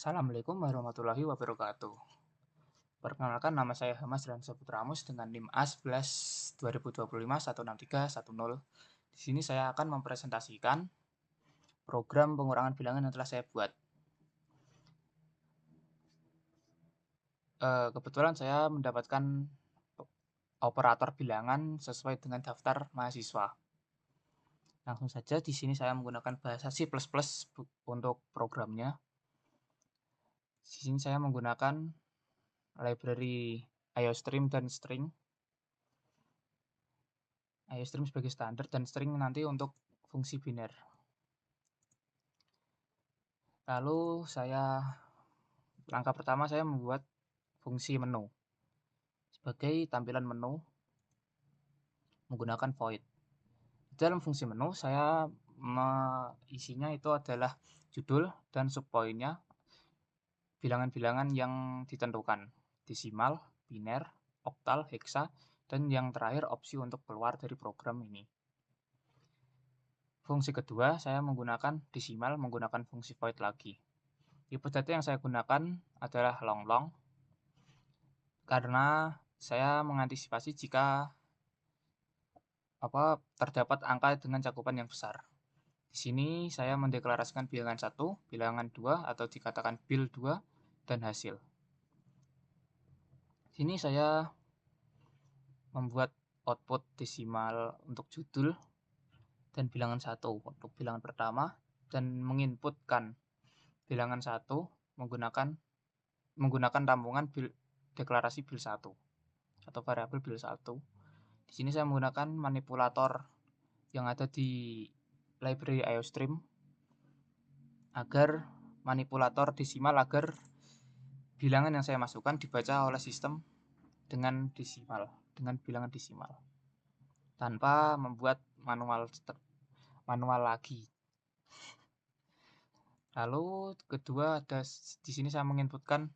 Assalamualaikum warahmatullahi wabarakatuh. Perkenalkan nama saya Hamas Ramsa Putramus dengan NIM A11 2025 16310. Di sini saya akan mempresentasikan program pengurangan bilangan yang telah saya buat. Kebetulan saya mendapatkan operator bilangan sesuai dengan daftar mahasiswa. Langsung saja di sini saya menggunakan bahasa C++ untuk programnya. Di sini saya menggunakan library IOStream dan string. IOStream sebagai standar dan string nanti untuk fungsi biner. Lalu langkah pertama saya membuat fungsi menu. Sebagai tampilan menu menggunakan void. Dalam fungsi menu saya isinya itu adalah judul dan subpoinnya bilangan-bilangan yang ditentukan, desimal, biner, oktal, heksa, dan yang terakhir opsi untuk keluar dari program ini. Fungsi kedua saya menggunakan desimal menggunakan fungsi void lagi. Tipe data yang saya gunakan adalah long karena saya mengantisipasi jika terdapat angka dengan cakupan yang besar. Di sini saya mendeklarasikan bilangan 1, bilangan 2 atau dikatakan bil 2 dan hasil. Di sini saya membuat output desimal untuk judul dan bilangan 1 untuk bilangan pertama dan menginputkan bilangan 1 menggunakan tampungan deklarasi bil 1 atau variabel bil 1. Di sini saya menggunakan manipulator yang ada di library IOStream agar manipulator desimal agar bilangan yang saya masukkan dibaca oleh sistem dengan bilangan desimal tanpa membuat manual lagi. Lalu kedua di sini saya menginputkan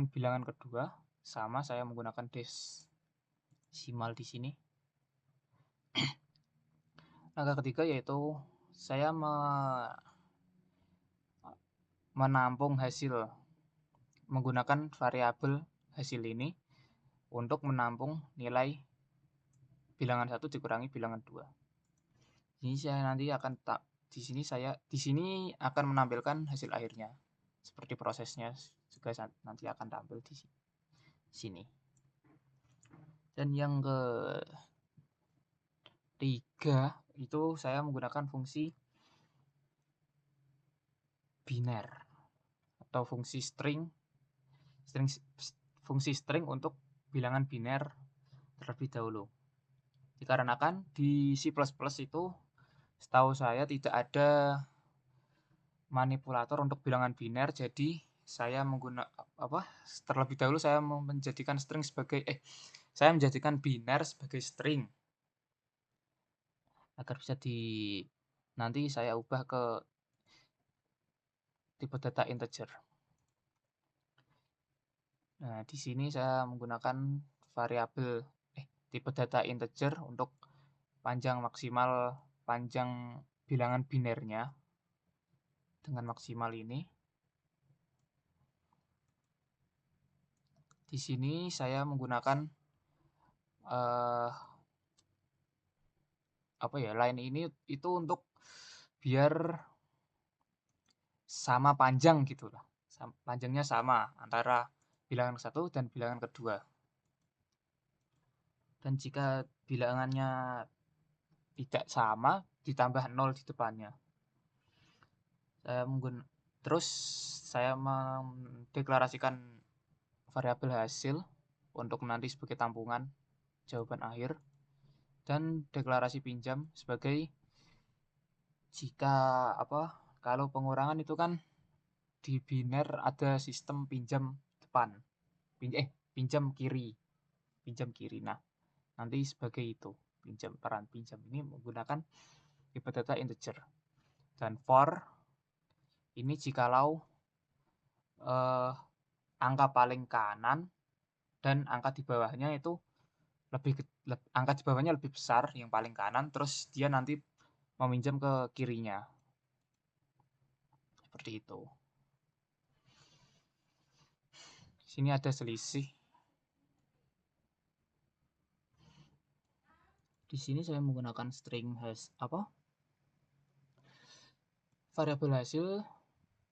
bilangan kedua, sama saya menggunakan desimal di sini. Langkah ketiga yaitu saya menampung hasil menggunakan variabel hasil ini untuk menampung nilai bilangan 1 dikurangi bilangan 2. Ini saya nanti akan di sini akan menampilkan hasil akhirnya. Seperti prosesnya juga nanti akan tampil di sini. Dan yang ketiga itu saya menggunakan fungsi biner atau fungsi string untuk bilangan biner terlebih dahulu. Dikarenakan di C++ itu setahu saya tidak ada manipulator untuk bilangan biner, jadi saya terlebih dahulu saya menjadikan biner sebagai string agar bisa nanti saya ubah ke tipe data integer. Nah, di sini saya menggunakan variabel tipe data integer untuk panjang bilangan binernya dengan maksimal ini. Di sini saya menggunakan line ini itu untuk biar sama panjang gitu lah. Panjangnya sama antara bilangan 1 dan bilangan kedua. Dan jika bilangannya tidak sama, ditambah 0 di depannya. Terus saya mendeklarasikan variabel hasil untuk nanti sebagai tampungan jawaban akhir, dan deklarasi pinjam sebagai jika kalau pengurangan itu kan di biner ada sistem pinjam depan, pinjam kiri. Nah, nanti sebagai itu peran pinjam ini menggunakan tipe data integer. Dan for ini jikalau angka paling kanan dan angka di bawahnya itu angka di bawahnya lebih besar yang paling kanan, terus dia nanti meminjam ke kirinya. seperti itu. Sini ada selisih. Di sini saya menggunakan string variabel hasil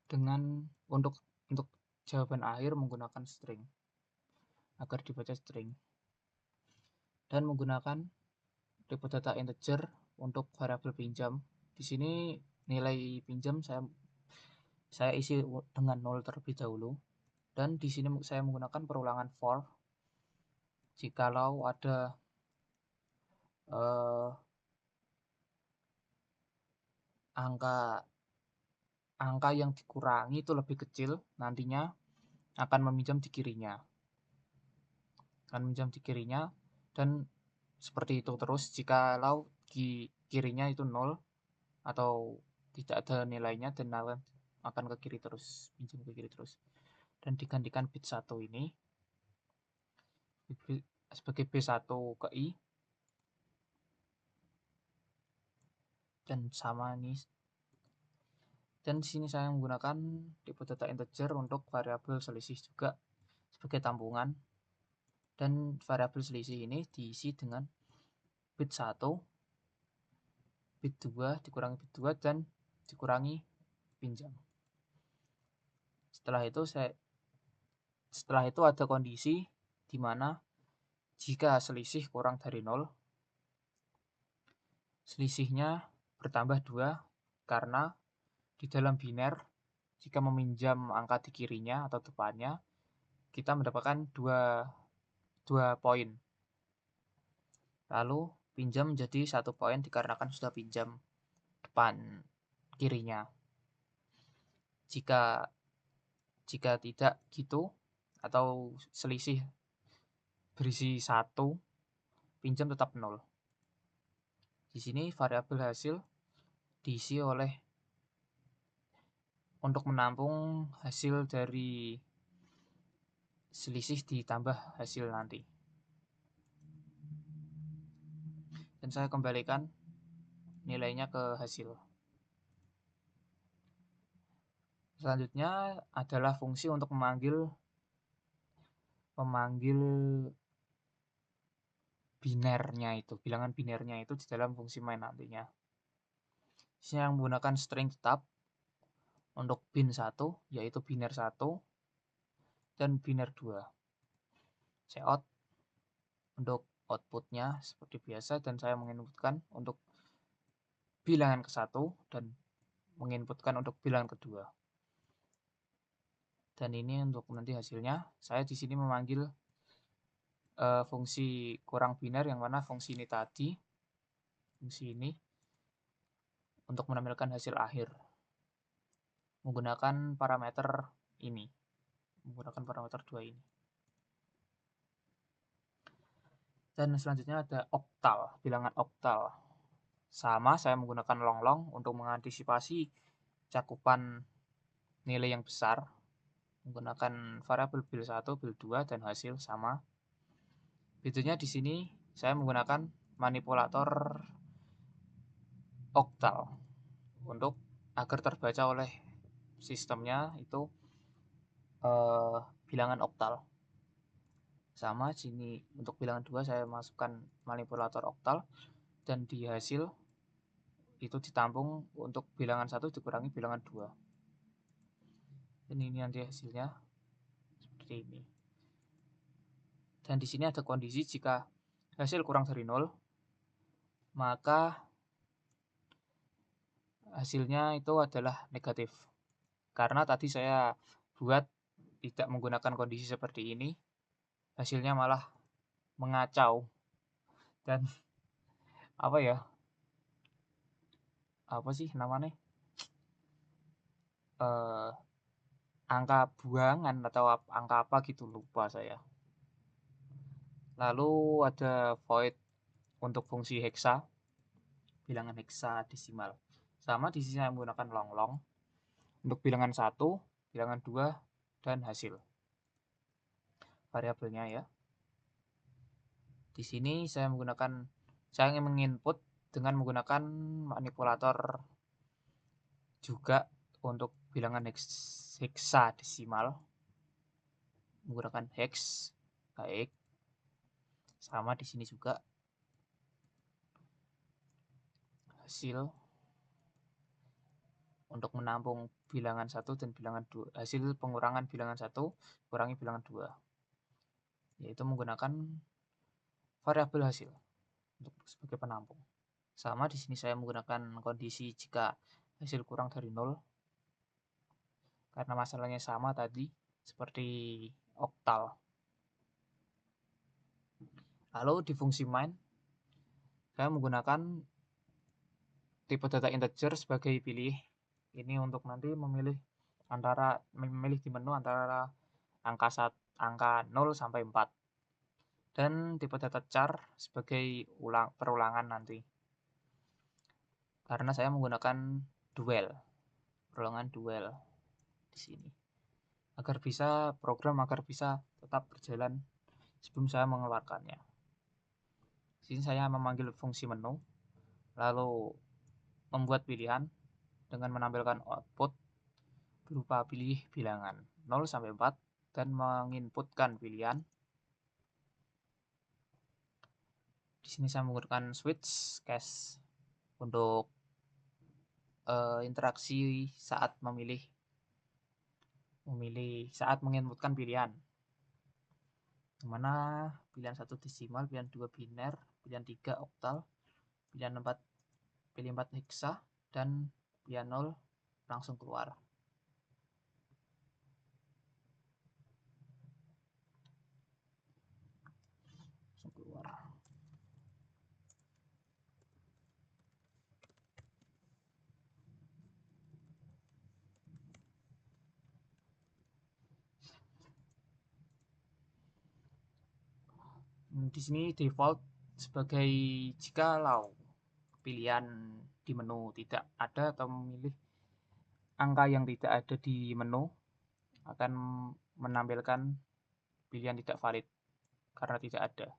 dengan untuk jawaban akhir menggunakan string agar dibaca string, dan menggunakan type data integer untuk variabel pinjam. Di sini nilai pinjam saya isi dengan 0 terlebih dahulu, dan di sini saya menggunakan perulangan for jikalau ada angka yang dikurangi itu lebih kecil, nantinya akan meminjam di kirinya. Dan seperti itu terus jikalau di kirinya itu 0 atau tidak ada nilainya, dan akan ke kiri terus, pinjam ke kiri terus. Dan digantikan bit 1 ini sebagai B1 ke I, dan sama ini. Dan di sini saya menggunakan type data integer untuk variabel selisih juga sebagai tampungan, dan variabel selisih ini diisi dengan bit 1, bit 2 dikurangi bit 2 dan dikurangi pinjam. Setelah itu ada kondisi di mana jika selisih kurang dari 0, selisihnya bertambah 2, karena di dalam biner jika meminjam angka di kirinya atau depannya, kita mendapatkan 2 poin. Lalu pinjam menjadi 1 poin dikarenakan sudah pinjam depan kirinya. Jika tidak gitu, atau selisih berisi 1, pinjam tetap 0. Di sini variabel hasil diisi untuk menampung hasil dari selisih ditambah hasil nanti. Dan saya kembalikan nilainya ke hasil. Selanjutnya adalah fungsi untuk memanggil bilangan binernya itu di dalam fungsi main nantinya. Saya menggunakan string tetap untuk bin 1, yaitu biner 1 dan biner 2. Cout untuk outputnya seperti biasa, dan saya menginputkan untuk bilangan ke-1 dan menginputkan untuk bilangan kedua. Dan ini untuk nanti hasilnya. Saya di sini memanggil fungsi kurang biner, yang mana fungsi ini untuk menampilkan hasil akhir menggunakan parameter 2 ini. Dan selanjutnya ada bilangan oktal. Sama, saya menggunakan long untuk mengantisipasi cakupan nilai yang besar, menggunakan variabel bil 1, bil 2 dan hasil sama. Bedanya di sini saya menggunakan manipulator oktal untuk agar terbaca oleh sistemnya itu bilangan oktal. Sama sini untuk bilangan 2 saya masukkan manipulator oktal, dan di hasil itu ditampung untuk bilangan 1 dikurangi bilangan 2. Dan ini nanti hasilnya seperti ini. Dan di sini ada kondisi jika hasil kurang dari 0, maka hasilnya itu adalah negatif. Karena tadi saya buat tidak menggunakan kondisi seperti ini, hasilnya malah mengacau dan angka buangan atau angka apa gitu, lupa saya. Lalu ada void untuk fungsi hexa, bilangan hexadesimal. Sama di sini saya menggunakan long untuk bilangan 1, bilangan 2 dan hasil variabelnya ya. Di sini saya ingin menginput dengan menggunakan manipulator juga untuk bilangan heksadesimal menggunakan hex. Baik. Sama di sini juga hasil untuk menampung bilangan 1 dan bilangan 2. Hasil pengurangan bilangan 1 kurangi bilangan 2. Yaitu menggunakan variabel hasil untuk sebagai penampung. Sama di sini saya menggunakan kondisi jika hasil kurang dari 0. Karena masalahnya sama tadi seperti oktal. Lalu di fungsi main saya menggunakan tipe data integer sebagai pilih. Ini untuk nanti memilih di menu antara angka 0 sampai 4. Dan tipe data char sebagai perulangan nanti. Karena saya menggunakan perulangan duel di sini. Program agar bisa tetap berjalan sebelum saya mengeluarkannya. Di sini saya memanggil fungsi menu, lalu membuat pilihan dengan menampilkan output berupa pilih bilangan 0 sampai 4 dan menginputkan pilihan. Di sini saya menggunakan switch case untuk interaksi saat saat menginputkan pilihan. Yang mana pilihan 1 desimal, pilihan 2 biner, pilihan 3 oktal, pilihan 4 heksa, dan pilihan 0 langsung keluar. Di sini default sebagai jikalau pilihan di menu tidak ada atau memilih angka yang tidak ada di menu akan menampilkan pilihan tidak valid karena tidak ada.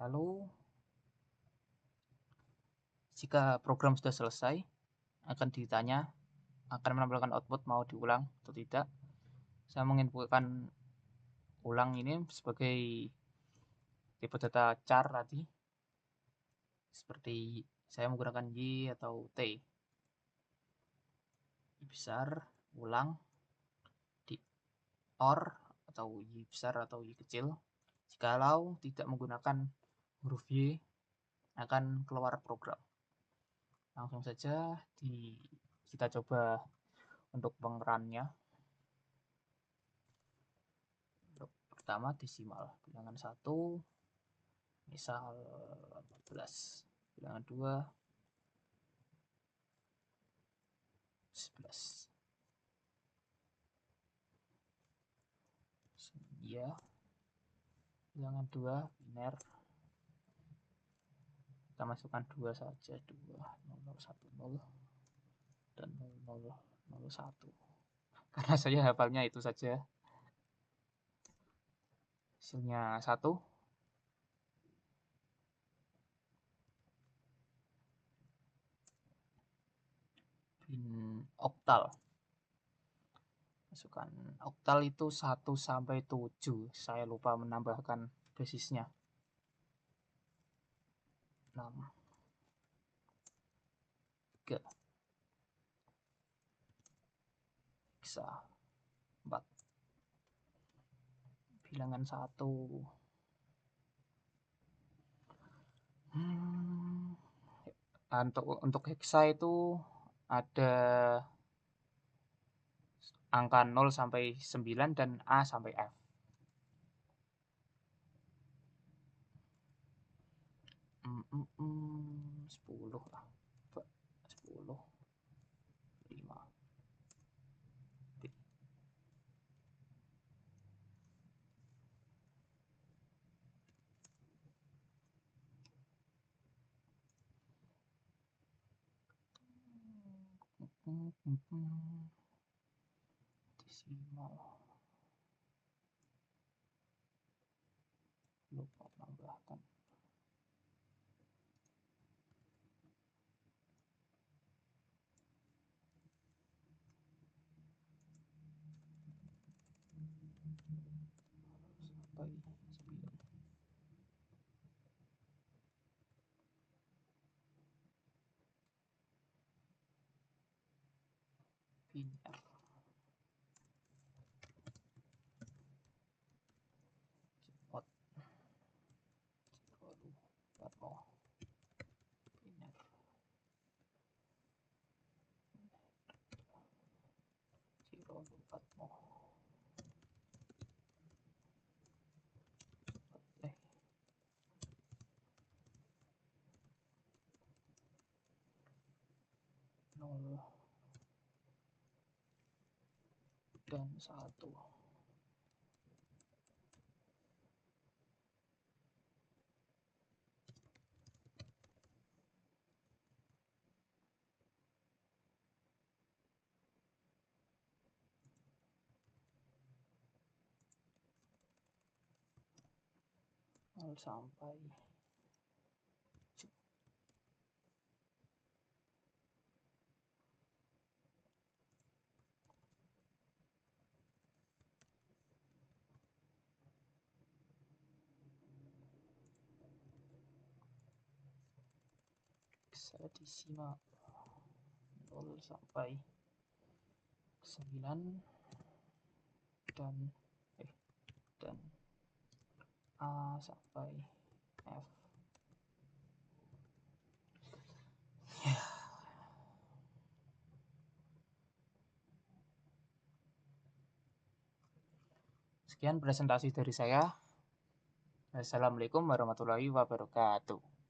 Lalu jika program sudah selesai akan menampilkan output mau diulang atau tidak. Saya menginputkan ulang ini sebagai tipe data char tadi, seperti saya menggunakan Y atau T. Y besar ulang di OR atau Y besar atau Y kecil. Jikalau tidak menggunakan huruf Y akan keluar program. Langsung saja kita coba untuk pengerannya. Untuk pertama desimal, bilangan 1 misal 14, bilangan 2 11. Ya, bilangan 2 biner. Kita masukkan 2 saja, 2 0 1 0 dan 0 0 1. Karena saya hafalnya itu saja. Hasilnya 1. Oktal. Masukkan oktal itu 1 sampai 7. Saya lupa menambahkan basisnya. 6 3 heksa 4 bilangan 1. Untuk heksa itu ada angka 0 sampai 9 dan A sampai F. Sepuluh lah. 10 5 desimal. Lupa menambahkan. sampai 9. Pindah. Cepat. Baru 4 pindah. Zero 4 0 dan 1. Sampai hexadesimal 0 sampai 9 dan A sampai F. Sekian presentasi dari saya. Assalamualaikum warahmatullahi wabarakatuh.